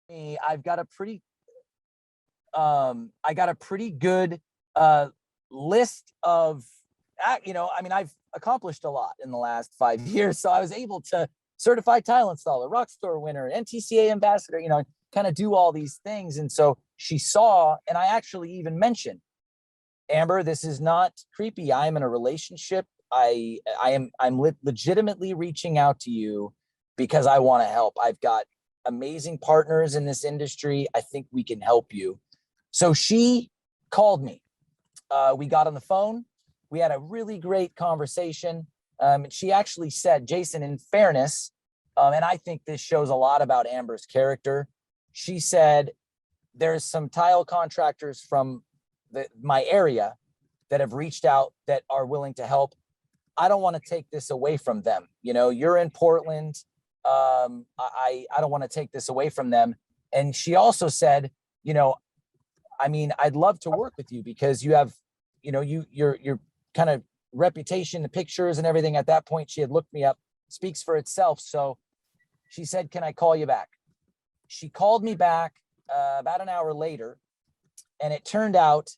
I've got a pretty I got a pretty good uh list of I've accomplished a lot in the last 5 years. So I was able to certified tile installer, rock store winner, NTCA ambassador, kind of do all these things. And so she saw, and I actually even mentioned, Amber, this is not creepy. I am in a relationship. I'm legitimately reaching out to you because I want to help. I've got amazing partners in this industry. I think we can help you. So she called me. We got on the phone. We had a really great conversation. She actually said, Jason, in fairness, and I think this shows a lot about Amber's character. She said, there's some tile contractors from my area that have reached out that are willing to help. I don't want to take this away from them. You're in Portland. I don't want to take this away from them. And she also said, I'd love to work with you because you have, your kind of reputation, the pictures and everything at that point, she had looked me up, speaks for itself. So she said, can I call you back? She called me back about an hour later. And it turned out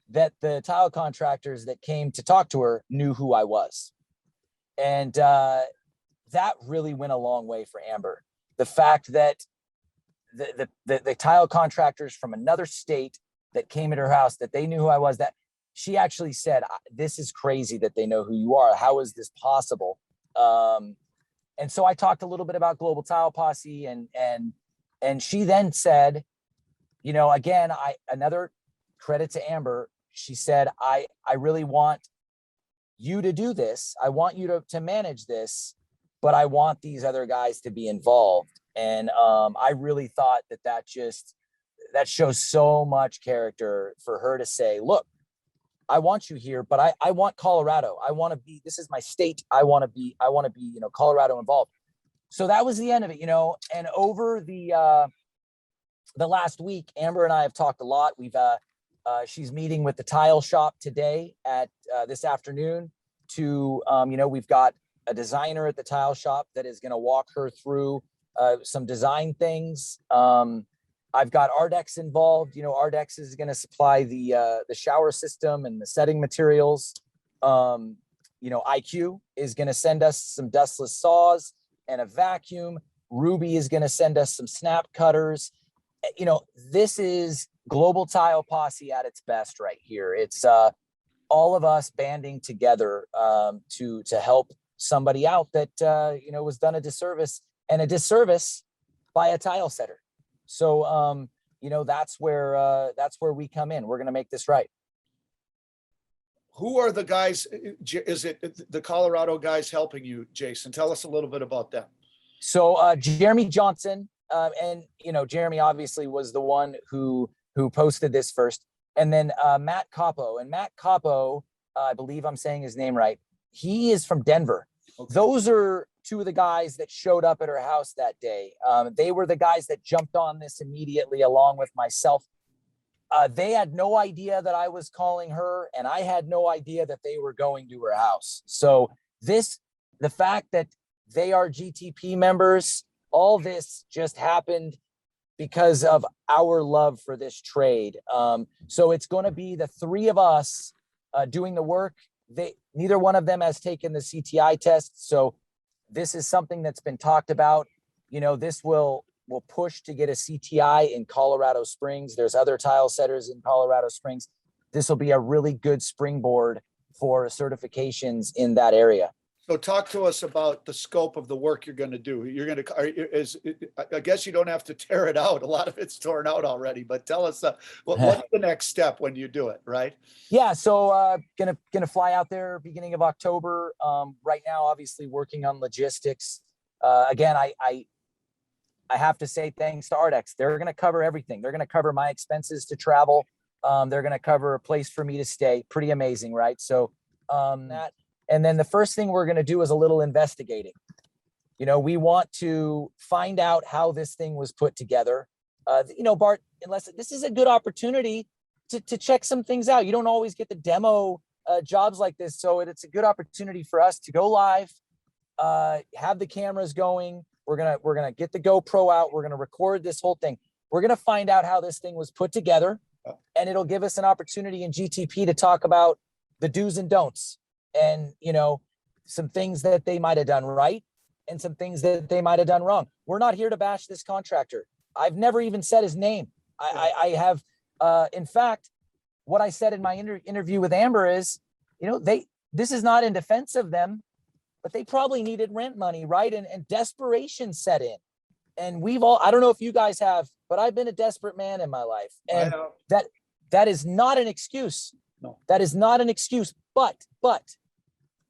that the tile contractors that came to talk to her knew who I was. And that really went a long way for Amber. The fact that the tile contractors from another state that came at her house, that they knew who I was, that she actually said, this is crazy that they know who you are. How is this possible? And so I talked a little bit about Global Tile Posse, and she then said, again, another credit to Amber. She said, I really want you to do this. I want you to manage this, but I want these other guys to be involved. And I really thought that shows so much character for her to say, look, I want you here, but I want Colorado. This is my state. I want to be, Colorado involved. So that was the end of it, and over the last week, Amber and I have talked a lot. She's meeting with the tile shop today at this afternoon to, we've got a designer at the tile shop that is going to walk her through some design things. I've got Ardex involved. Ardex is going to supply the shower system and the setting materials. IQ is going to send us some dustless saws and a vacuum. Ruby is going to send us some snap cutters. This is Global Tile Posse at its best right here. It's all of us banding together to help somebody out that was done a disservice by a tile setter. So that's where we come in. We're going to make this right. Who are the guys? Is it the Colorado guys helping you, Jason? Tell us a little bit about them. So Jeremy Johnson, and Jeremy obviously was the one who posted this first, and then Matt Capo. And Matt Capo, I believe I'm saying his name right. He is from Denver. Okay. Those are two of the guys that showed up at her house that day. They were the guys that jumped on this immediately along with myself. They had no idea that I was calling her, and I had no idea that they were going to her house. So the fact that they are GTP members, all this just happened because of our love for this trade. So it's going to be the three of us doing the work. Neither one of them has taken the CTI test. So this is something that's been talked about. This will push to get a CTI in Colorado Springs. There's other tile setters in Colorado Springs. This will be a really good springboard for certifications in that area. So talk to us about the scope of the work you're going to do. I guess you don't have to tear it out. A lot of it's torn out already, but tell us what's the next step when you do it, right? Yeah. So gonna fly out there beginning of October. Right now, obviously working on logistics. Again, I have to say thanks to Ardex. They're going to cover everything. They're going to cover my expenses to travel. They're going to cover a place for me to stay. Pretty amazing, right? So that. And then the first thing we're going to do is a little investigating. We want to find out how this thing was put together. Bart, unless this is a good opportunity to check some things out. You don't always get the demo jobs like this. So it's a good opportunity for us to go live, have the cameras going. We're going to get the GoPro out. We're going to record this whole thing. We're going to find out how this thing was put together, and it'll give us an opportunity in GTP to talk about the do's and don'ts, and, you know, some things that they might have done right and some things that they might have done wrong. We're not here to bash this contractor. I've never even said his name. I have, in fact, what I said in my interview with Amber is, you know, this is not in defense of them, but they probably needed rent money, right? And desperation set in. And we've all, I don't know if you guys have, but I've been a desperate man in my life. And that is not an excuse. No. That is not an excuse. But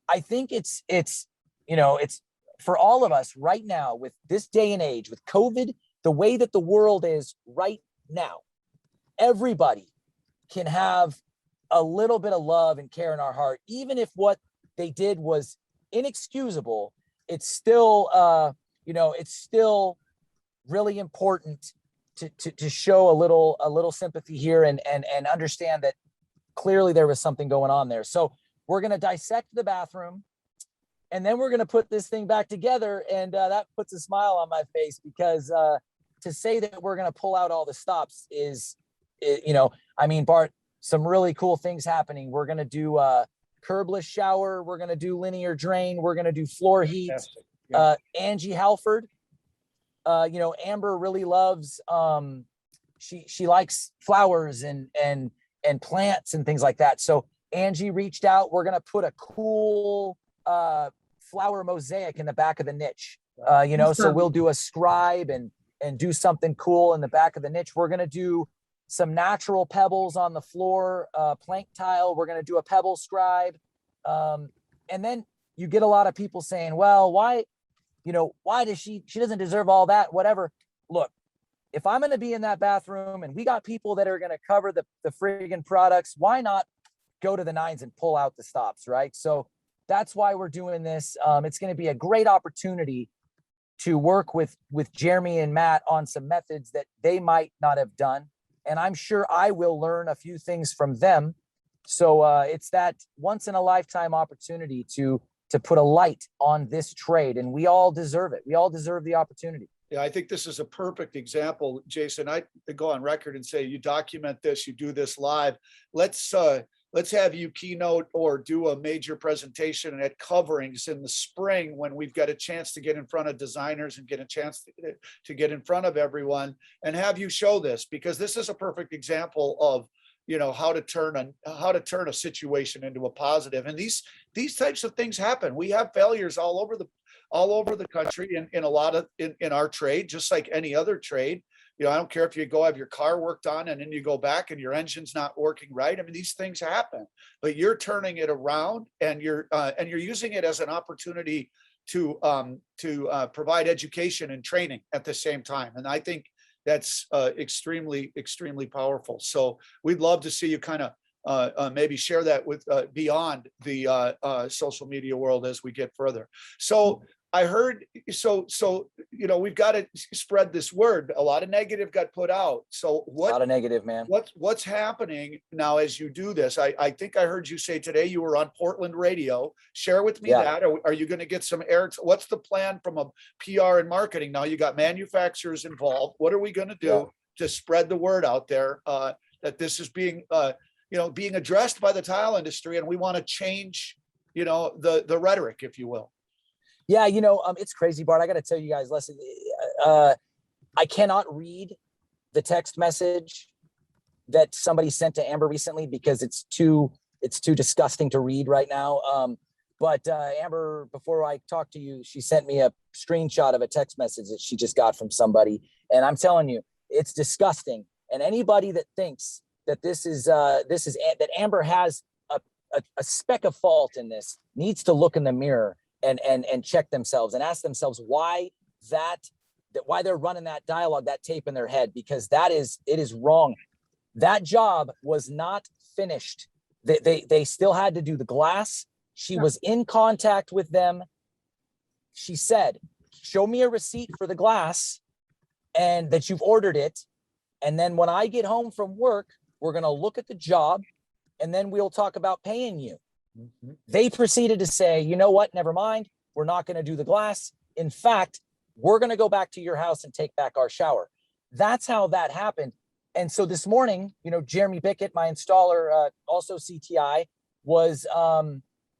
I think it's, you know, it's for all of us right now with this day and age, with COVID, the way that the world is right now, everybody can have a little bit of love and care in our heart, even if what they did was inexcusable. It's still, you know, it's still really important to show a little sympathy here and understand that clearly there was something going on there. So we're going to dissect the bathroom, and then we're going to put this thing back together. And that puts a smile on my face, because to say that we're going to pull out all the stops is, you know, I mean, Bart, some really cool things happening. We're going to do a curbless shower. We're going to do linear drain. We're going to do floor heat. Yeah. Angie Halford, you know, Amber really loves, she likes flowers and plants and things like that. So Angie reached out. We're going to put a cool flower mosaic in the back of the niche. You know, so we'll do a scribe and do something cool in the back of the niche. We're going to do some natural pebbles on the floor, plank tile. We're going to do a pebble scribe. And then you get a lot of people saying, well, why, you know, why does she doesn't deserve all that, whatever. Look, if I'm going to be in that bathroom and we got people that are going to cover the friggin' products, why not go to the nines and pull out the stops, right? So that's why we're doing this. It's going to be a great opportunity to work with Jeremy and Matt on some methods that they might not have done. And I'm sure I will learn a few things from them. So it's that once in a lifetime opportunity to put a light on this trade, and we all deserve it. We all deserve the opportunity. Yeah, I think this is a perfect example, Jason. I go on record and say, you document this, you do this live. Let's have you keynote or do a major presentation at coverings in the spring, when we've got a chance to get in front of designers and get a chance to get in front of everyone, and have you show this, because this is a perfect example of, you know, how to turn a situation into a positive. And these types of things happen. We have failures all over the country in a lot of in our trade, just like any other trade. You know, I don't care if you go have your car worked on and then you go back and your engine's not working right. I mean, these things happen, but you're turning it around, and you're using it as an opportunity to provide education and training at the same time. And I think that's extremely powerful. So we'd love to see you kind of maybe share that with beyond the social media world as we get further. So I heard, so you know, we've got to spread this word. A lot of negative got put out. So A lot of negative, man. What's happening now as you do this? I think I heard you say today you were on Portland radio. Share with me that. Are you going to get some air? What's the plan from a PR and marketing? Now you got manufacturers involved. What are we going to do to spread the word out there that this is being being addressed by the tile industry, and we want to change, you know, the rhetoric, if you will? Yeah, you know, it's crazy, Bart. I got to tell you guys, listen, I cannot read the text message that somebody sent to Amber recently, because it's too disgusting to read right now. But Amber, before I talked to you, she sent me a screenshot of a text message that she just got from somebody. And I'm telling you, it's disgusting. And anybody that thinks that that Amber has a speck of fault in this needs to look in the mirror and check themselves and ask themselves why they're running that dialogue, that tape in their head, because it is wrong. That job was not finished. They still had to do the glass. She was in contact with them. She said, show me a receipt for the glass and that you've ordered it. And then when I get home from work, we're going to look at the job, and then we'll talk about paying you. Mm-hmm. They proceeded to say, you know what, never mind. We're not going to do the glass. In fact, we're going to go back to your house and take back our shower. that's how that happened. And so this morning, Jeremy Bickett, my installer, also CTI, was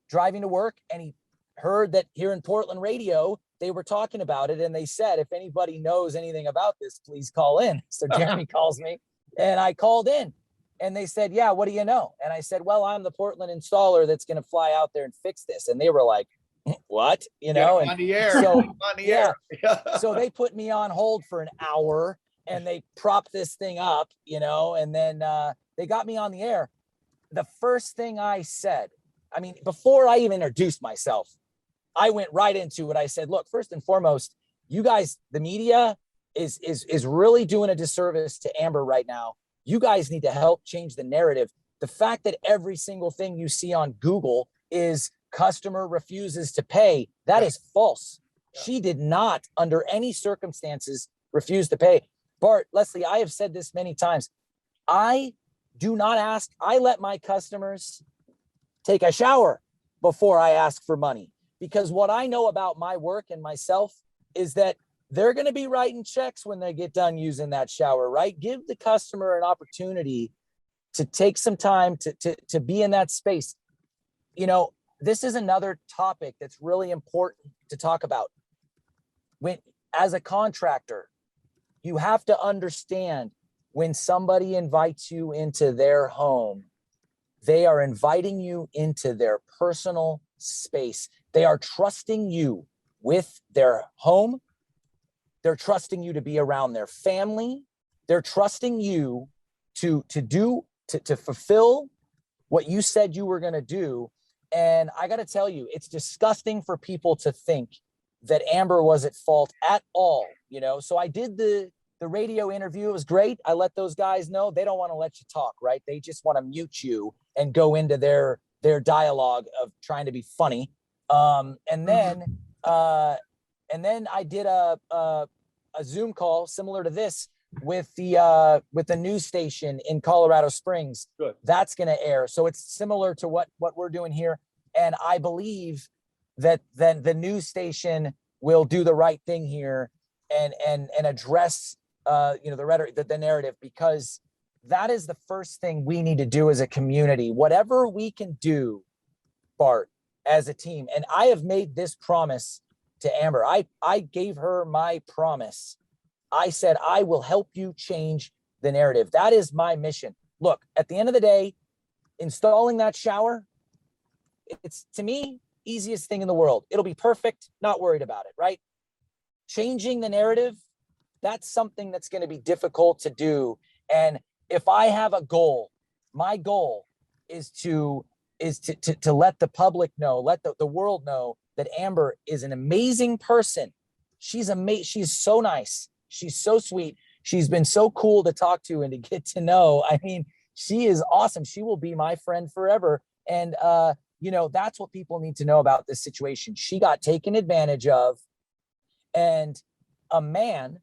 driving to work, and he heard that here in Portland radio, they were talking about it. And they said, if anybody knows anything about this, please call in. So Jeremy calls me, and I called in, and they said, yeah, what do you know? And I said, well, I'm the Portland installer that's going to fly out there and fix this. And they were like, what? And on the air. So, on the air. So they put me on hold for an hour, and they propped this thing up, and then they got me on the air. The first thing I said, before I even introduced myself, I went right into it. I said, look, first and foremost, you guys, the media is really doing a disservice to Amber right now. You guys need to help change the narrative. The fact that every single thing you see on Google is customer refuses to pay, that is false. She did not, under any circumstances, refuse to pay. Bart, Leslie, I have said this many times. I do not ask. I let my customers take a shower before I ask for money, because what I know about my work and myself is that they're going to be writing checks when they get done using that shower, right? Give the customer an opportunity to take some time to be in that space. This is another topic that's really important to talk about. When, as a contractor, you have to understand, when somebody invites you into their home, they are inviting you into their personal space. They are trusting you with their home. They're trusting you to be around their family. They're trusting you to fulfill what you said you were going to do. And I got to tell you, it's disgusting for people to think that Amber was at fault at all. So I did the radio interview. It was great. I let those guys know they don't want to let you talk, right? They just want to mute you and go into their dialogue of trying to be funny. And then I did a Zoom call similar to this with the news station in Colorado Springs. Good. That's going to air. So it's similar to what we're doing here. And I believe that then the news station will do the right thing here and address the rhetoric, the narrative, because that is the first thing we need to do as a community. Whatever we can do, Bart, as a team. And I have made this promise to Amber. I gave her my promise. I said, I will help you change the narrative. That is my mission. Look, at the end of the day, installing that shower, it's, to me, easiest thing in the world. It'll be perfect, not worried about it, right? Changing the narrative, that's something that's going to be difficult to do. And if I have a goal, my goal is to let the public know, let the world know that Amber is an amazing person. She's amazing. She's so nice. She's so sweet. She's been so cool to talk to and to get to know. I mean, she is awesome. She will be my friend forever. And, that's what people need to know about this situation. She got taken advantage of, and a man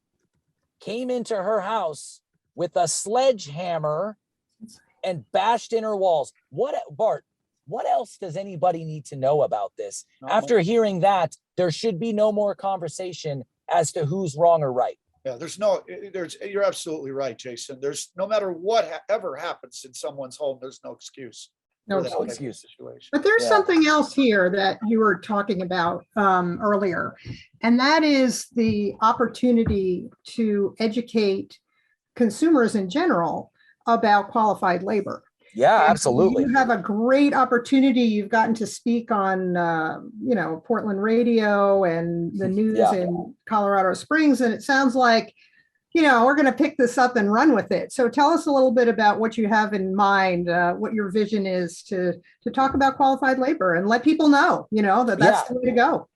came into her house with a sledgehammer and bashed in her walls. Bart, what else does anybody need to know about this? No. After hearing that, there should be no more conversation as to who's wrong or right. Yeah, you're absolutely right, Jason. There's no matter what ever happens in someone's home, there's no excuse. No excuse. Situation. But there's something else here that you were talking about earlier, and that is the opportunity to educate consumers in general about qualified labor. Yeah, And absolutely. You have a great opportunity. You've gotten to speak on, Portland radio and the news in Colorado Springs. And it sounds like, we're going to pick this up and run with it. So tell us a little bit about what you have in mind, what your vision is to talk about qualified labor and let people know, that that's the way to go.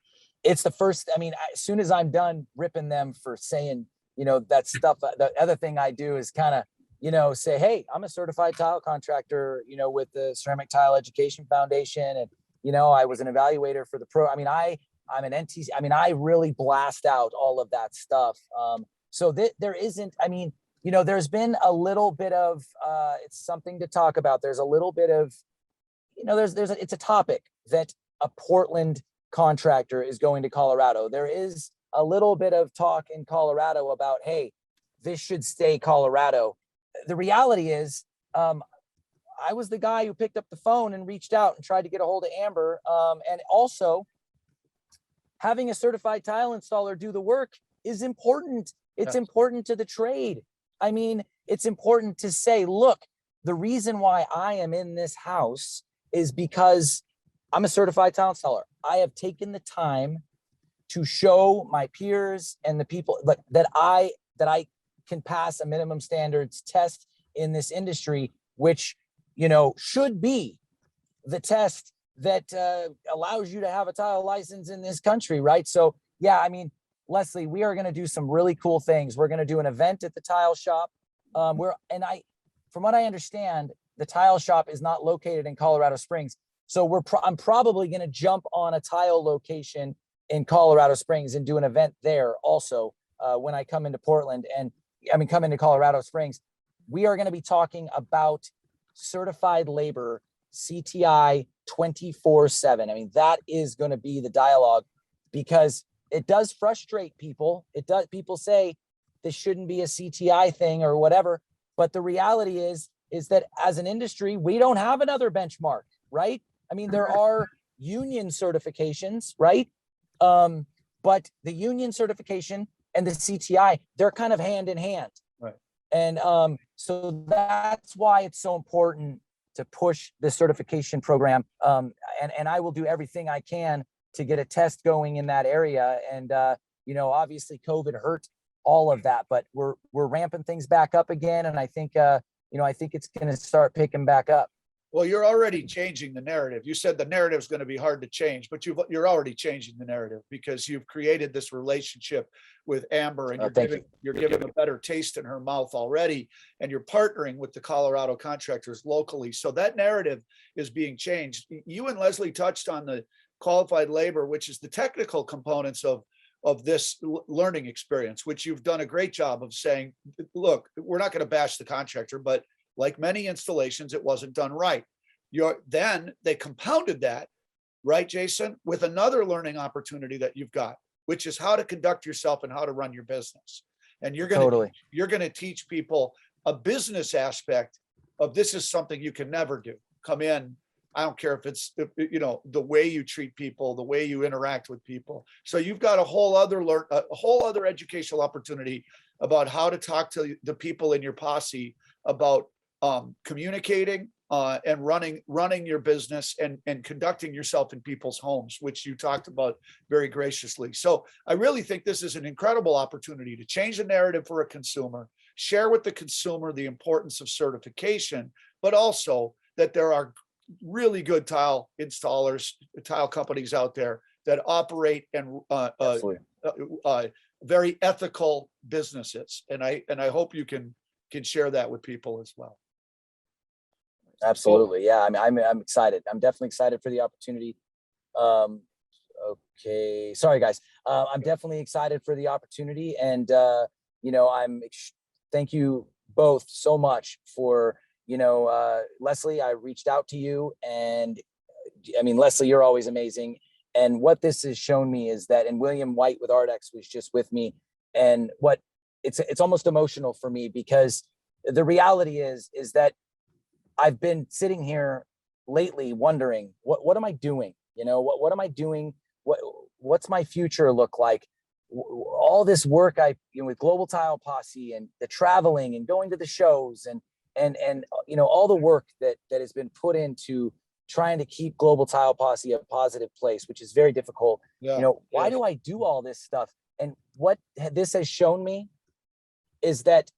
It's the first, as soon as I'm done ripping them for saying, that stuff, the other thing I do is kind of, say, hey, I'm a certified tile contractor, with the Ceramic Tile Education Foundation. And, I was an evaluator for the I'm an NTC. I really blast out all of that stuff. So there isn't, there's been a little bit of, it's something to talk about. There's a little bit of, it's a topic that a Portland contractor is going to Colorado. There is a little bit of talk in Colorado about, hey, this should stay Colorado. The reality is, I was the guy who picked up the phone and reached out and tried to get a hold of Amber. And also, having a certified tile installer do the work is important. It's important to the trade. I mean, it's important to say, look, the reason why I am in this house is because I'm a certified tile installer. I have taken the time to show my peers and the people that I can pass a minimum standards test in this industry, which, you know, should be the test that allows you to have a tile license in this country, right? So, yeah, I mean, Leslie, we are going to do some really cool things. We're going to do an event at the tile shop. From what I understand, the tile shop is not located in Colorado Springs. So I'm probably going to jump on a tile location in Colorado Springs and do an event there also when I come into Portland come into Colorado Springs. We are going to be talking about certified labor, CTI 24/7. I mean, that is going to be the dialogue, because it does frustrate people. People say this shouldn't be a CTI thing or whatever. But the reality is that as an industry, we don't have another benchmark, right? I mean, there are union certifications, right? But the union certification and the CTI, they're kind of hand in hand. Right. And so that's why it's so important to push the certification program. And I will do everything I can to get a test going in that area. And, you know, obviously COVID hurt all of that, but we're ramping things back up again. And I think, I think it's going to start picking back up. Well, you're already changing the narrative. You said the narrative is going to be hard to change, but you're already changing the narrative because you've created this relationship with Amber, and you're giving a better taste in her mouth already, and you're partnering with the Colorado contractors locally. So that narrative is being changed. You and Leslie touched on the qualified labor, which is the technical components of this learning experience, which you've done a great job of saying, look, we're not going to bash the contractor, but like many installations, it wasn't done right. Then they compounded that, right, Jason, with another learning opportunity that you've got, which is how to conduct yourself and how to run your business. And you're going to teach people a business aspect of this is something you can never do. Come in. I don't care if it's, the way you treat people, the way you interact with people. So you've got a whole other educational opportunity about how to talk to the people in your posse about communicating and running your business and conducting yourself in people's homes, which you talked about very graciously. So I really think this is an incredible opportunity to change the narrative for a consumer, share with the consumer the importance of certification, but also that there are really good tile installers, tile companies out there that operate and very ethical businesses. And I hope you can share that with people as well. Absolutely. Yeah. I mean, I'm excited. I'm definitely excited for the opportunity. Okay. Sorry, guys. I'm definitely excited for the opportunity. And, thank you both so much for, Leslie, I reached out to you, and I mean, Leslie, you're always amazing. And what this has shown me is that, and William White with Ardex was just with me, and it's almost emotional for me, because the reality is that I've been sitting here lately wondering, what am I doing? What am I doing? What's my future look like? All this work with Global Tile Posse and the traveling and going to the shows and all the work that has been put into trying to keep Global Tile Posse a positive place, which is very difficult. Yeah. Why do I do all this stuff? And what this has shown me is that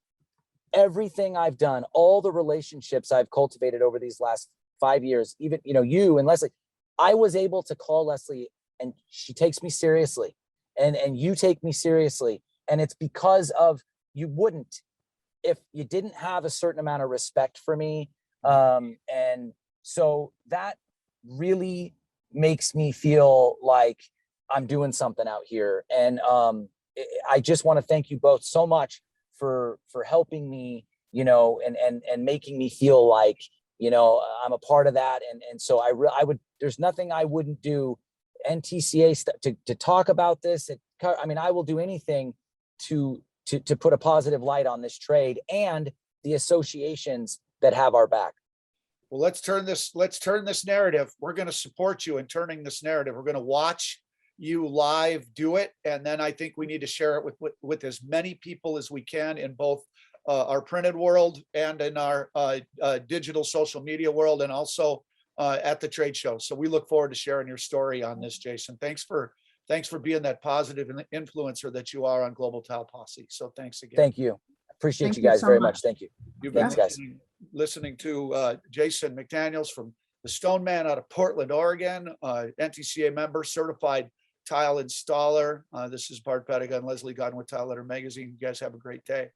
everything I've done, all the relationships I've cultivated over these last 5 years, even, you and Leslie, I was able to call Leslie and she takes me seriously, and you take me seriously. And it's because of, you wouldn't if you didn't have a certain amount of respect for me. And so that really makes me feel like I'm doing something out here. And I just want to thank you both so much for helping me, and making me feel like, I'm a part of that. And so I would, there's nothing I wouldn't do NTCA to talk about this. I mean, I will do anything to to put a positive light on this trade and the associations that have our back. Well, let's turn this narrative. We're going to support you in turning this narrative. We're going to watch you live do it. And then I think we need to share it with as many people as we can in both our printed world and in our digital social media world, and also at the trade show. So we look forward to sharing your story on this, Jason. Thanks for being that positive influencer that you are on Global Tile Posse. So thanks again. Thank you. Appreciate Thank you you guys so very much. much. Thank you. You've been Thanks, guys. listening to Jason McDaniels from the Stone Man out of Portland, Oregon, NTCA member, certified tile installer. This is Bart Pedigan, Leslie Godwin with Tile Letter Magazine. You guys have a great day.